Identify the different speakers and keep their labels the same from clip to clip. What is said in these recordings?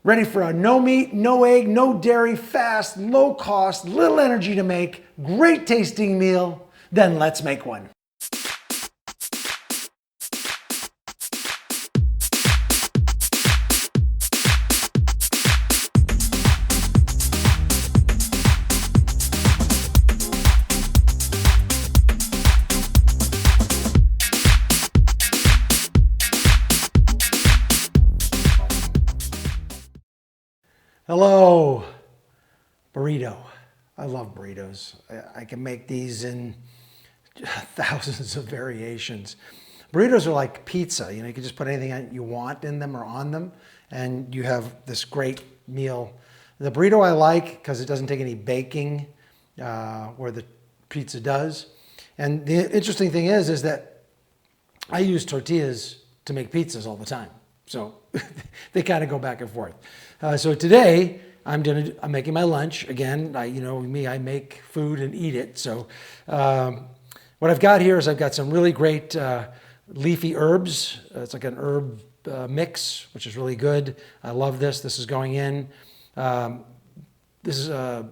Speaker 1: Ready for a no meat, no egg, no dairy, fast, low cost, little energy to make, great tasting meal? Then let's make one. Hello, burrito. I love burritos. I can make these in thousands of variations. Burritos are like pizza. You can just put anything you want in them or on them, and you have this great meal. The burrito I like because it doesn't take any baking where the pizza does. And the interesting thing is that I use tortillas to make pizzas all the time. So they kind of go back and forth. So today I'm making my lunch again. I make food and eat it. So what I've got here is I've got some really great leafy herbs. It's like an herb mix, which is really good. I love this. This is going in. This is a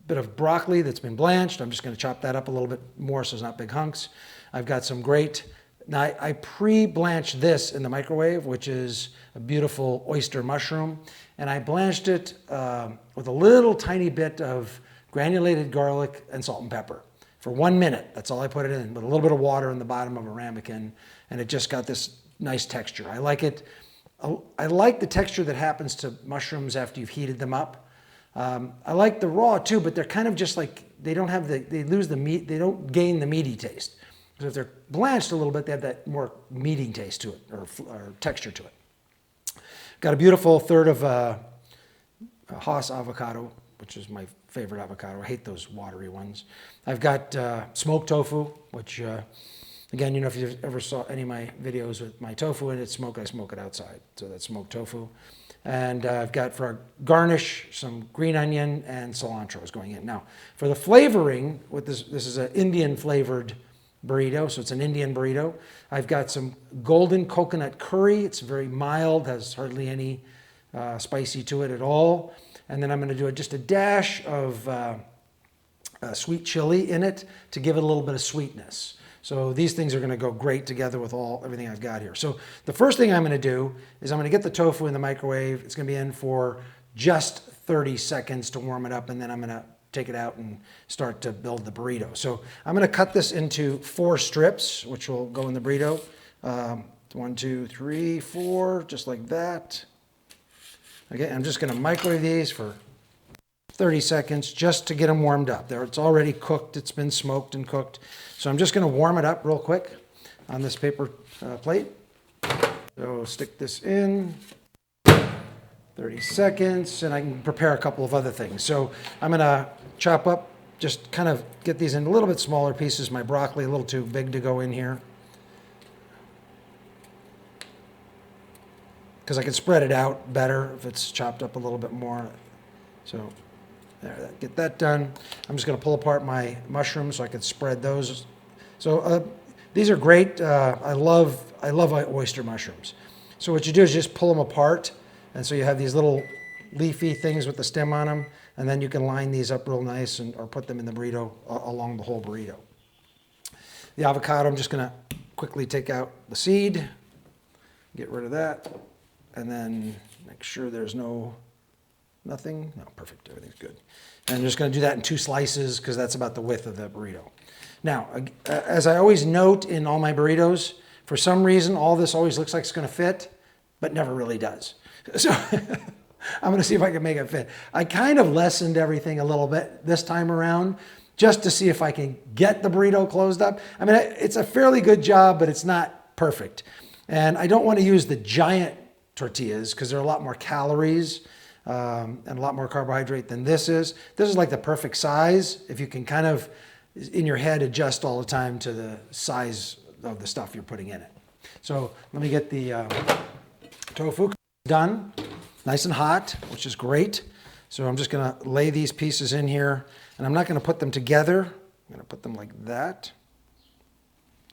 Speaker 1: bit of broccoli that's been blanched. I'm just going to chop that up a little bit more so it's not big hunks. I've got some great. Now, I pre-blanched this in the microwave, which is a beautiful oyster mushroom. And I blanched it with a little tiny bit of granulated garlic and salt and pepper for 1 minute. That's all I put it in, with a little bit of water in the bottom of a ramekin. And it just got this nice texture. I like it. I like the texture that happens to mushrooms after you've heated them up. I like the raw too, but they're kind of just like, they lose the meat, they don't gain the meaty taste. So if they're blanched a little bit, they have that more meaty taste to it, or texture to it. Got a beautiful third of Hass avocado, which is my favorite avocado. I hate those watery ones. I've got smoked tofu, which, again, if you ever saw any of my videos with my tofu and it's smoked, I smoke it outside. So that's smoked tofu. And I've got for a garnish some green onion and cilantro is going in. Now, for the flavoring, this is an Indian flavored burrito, so it's an Indian burrito. I've got some golden coconut curry. It's very mild, has hardly any spicy to it at all. And then I'm going to do just a dash of sweet chili in it to give it a little bit of sweetness. So these things are going to go great together with everything I've got here. So the first thing I'm going to do is I'm going to get the tofu in the microwave. It's going to be in for just 30 seconds to warm it up, and then I'm going to take it out and start to build the burrito. So I'm going to cut this into 4 strips, which will go in the burrito. 1, 2, 3, 4, just like that. Okay, I'm just going to microwave these for 30 seconds just to get them warmed up. It's already cooked. It's been smoked and cooked. So I'm just going to warm it up real quick on this paper plate. So stick this in. 30 seconds, and I can prepare a couple of other things. So I'm going to chop up, just kind of get these in a little bit smaller pieces. My broccoli a little too big to go in here, because I can spread it out better if it's chopped up a little bit more. So there, get that done. I'm just going to pull apart my mushrooms so I can spread those. So these are great. I love oyster mushrooms. So what you do is just pull them apart. And so you have these little leafy things with the stem on them, and then you can line these up real nice or put them in the burrito along the whole burrito. The avocado, I'm just going to quickly take out the seed, get rid of that, and then make sure there's nothing. No, perfect, everything's good. And I'm just going to do that in 2 slices because that's about the width of the burrito. Now, as I always note in all my burritos, for some reason all this always looks like it's going to fit, but never really does. So I'm going to see if I can make it fit. I kind of lessened everything a little bit this time around just to see if I can get the burrito closed up. I mean, it's a fairly good job, but it's not perfect. And I don't want to use the giant tortillas because they're a lot more calories and a lot more carbohydrate than this is. This is like the perfect size if you can kind of, in your head, adjust all the time to the size of the stuff you're putting in it. So let me get the tofu done, nice and hot, which is great. So I'm just going to lay these pieces in here, and I'm not going to put them together. I'm going to put them like that,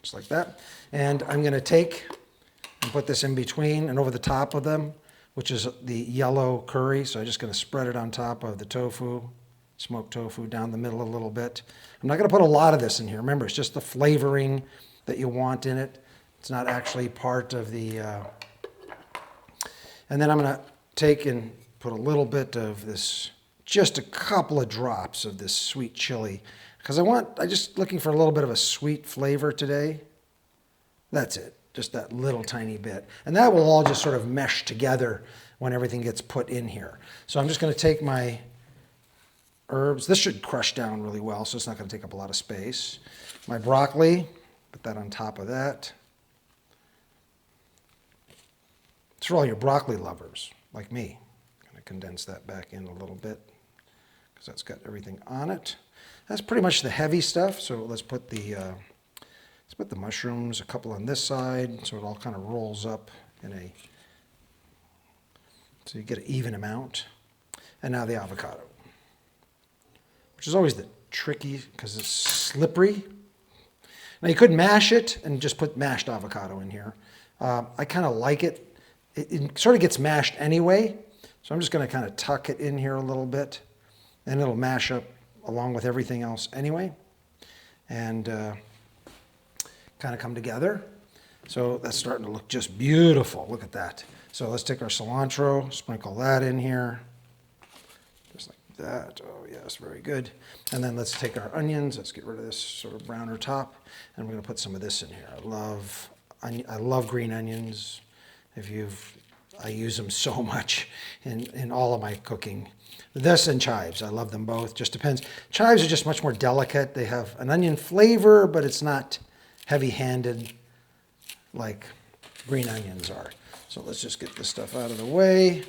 Speaker 1: just like that. And I'm going to take and put this in between and over the top of them which is the yellow curry. So I'm just going to spread it on top of the tofu, smoked tofu down the middle a little bit. I'm not going to put a lot of this in here. Remember, it's just the flavoring that you want in it. It's not actually part of the... And then I'm going to take and put a little bit of this, just a couple of drops of this sweet chili. Because I'm just looking for a little bit of a sweet flavor today. That's it, just that little tiny bit. And that will all just sort of mesh together when everything gets put in here. So I'm just going to take my herbs. This should crush down really well, so it's not going to take up a lot of space. My broccoli, put that on top of that. It's for all your broccoli lovers, like me. I'm going to condense that back in a little bit because that's got everything on it. That's pretty much the heavy stuff, so let's put the mushrooms, a couple on this side, so it all kind of rolls up so you get an even amount. And now the avocado, which is always the tricky because it's slippery. Now you could mash it and just put mashed avocado in here. I kind of like it. It sort of gets mashed anyway, so I'm just going to kind of tuck it in here a little bit, and it'll mash up along with everything else anyway, and kind of come together. So that's starting to look just beautiful. Look at that. So let's take our cilantro, sprinkle that in here, just like that. Oh yes, very good. And then let's take our onions. Let's get rid of this sort of browner top, and we're going to put some of this in here. I love green onions. I use them so much in all of my cooking. This and chives, I love them both. Just depends. Chives are just much more delicate. They have an onion flavor, but it's not heavy-handed like green onions are. So let's just get this stuff out of the way,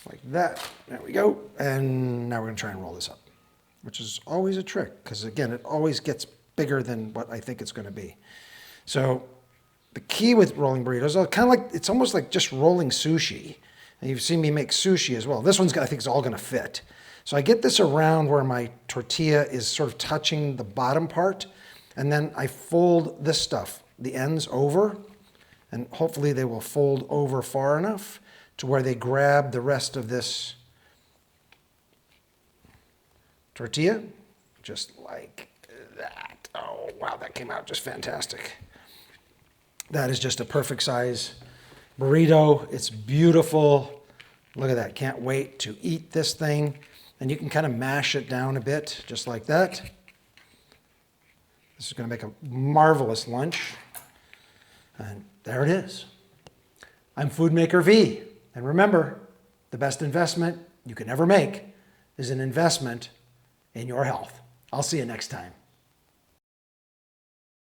Speaker 1: like that. There we go. And now we're going to try and roll this up, which is always a trick because, again, it always gets bigger than what I think it's going to be. So the key with rolling burritos, kind of like, it's almost like just rolling sushi. And you've seen me make sushi as well. This one's, I think, is all going to fit. So I get this around where my tortilla is sort of touching the bottom part, and then I fold this stuff, the ends over, and hopefully they will fold over far enough to where they grab the rest of this tortilla, just like that. Oh, wow, that came out just fantastic. That is just a perfect size burrito. It's beautiful. Look at that. Can't wait to eat this thing. And you can kind of mash it down a bit, just like that. This is going to make a marvelous lunch. And there it is. I'm FOODMAKER V. And remember, the best investment you can ever make is an investment in your health. I'll see you next time.